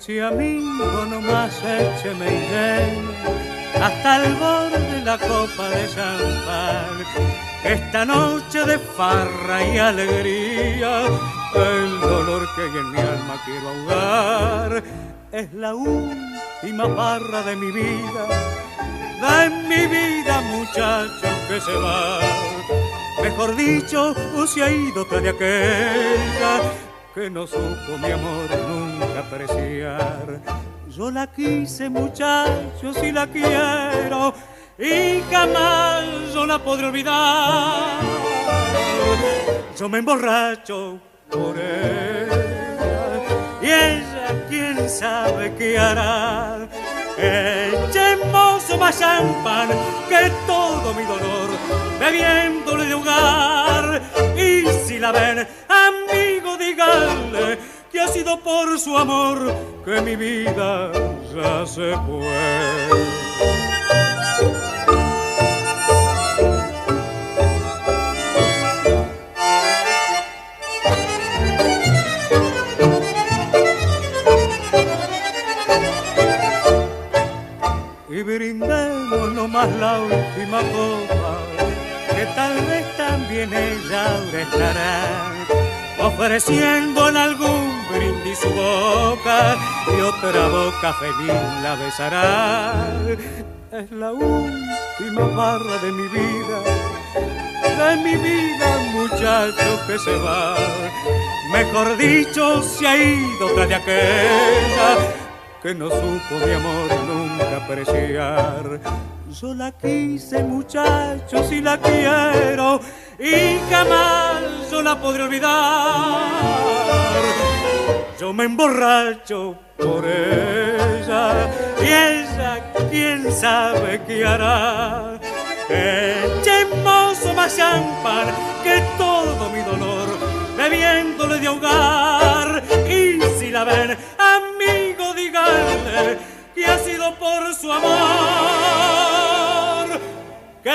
Eche amigo, nomás écheme y ven hasta el borde de la copa de champán. Esta noche de farra y alegría, el dolor que hay en mi alma quiero ahogar. Es la última barra de mi vida muchacho que se va. Mejor dicho, se ha ido tras de aquella que no supo mi amor nunca apreciar. Yo la quise, muchacho, si la quiero, y jamás yo la podré olvidar. Yo me emborracho por ella, y ella quién sabe qué hará. Echemos más champán que todo mi dolor, bebiéndole de hogar. Y si la ven, amigo, díganle que ha sido por su amor que mi vida ya se fue. Y brindemos nomás la última copa, que tal vez también ella ahora estará ofreciendo en algún brindis su boca, y otra boca feliz la besará. Es la última barra de mi vida, muchacho que se va. Mejor dicho, se ha ido tras de aquella que no supo mi amor nunca apreciar. Yo la quise, muchacho, si la quiero, y jamás yo la podré olvidar. Yo me emborracho por ella, y ella quién sabe qué hará. Echemos más champán que todo mi dolor, bebiéndole de ahogar. Y si la ven, amigo, díganle que ha sido por su amor que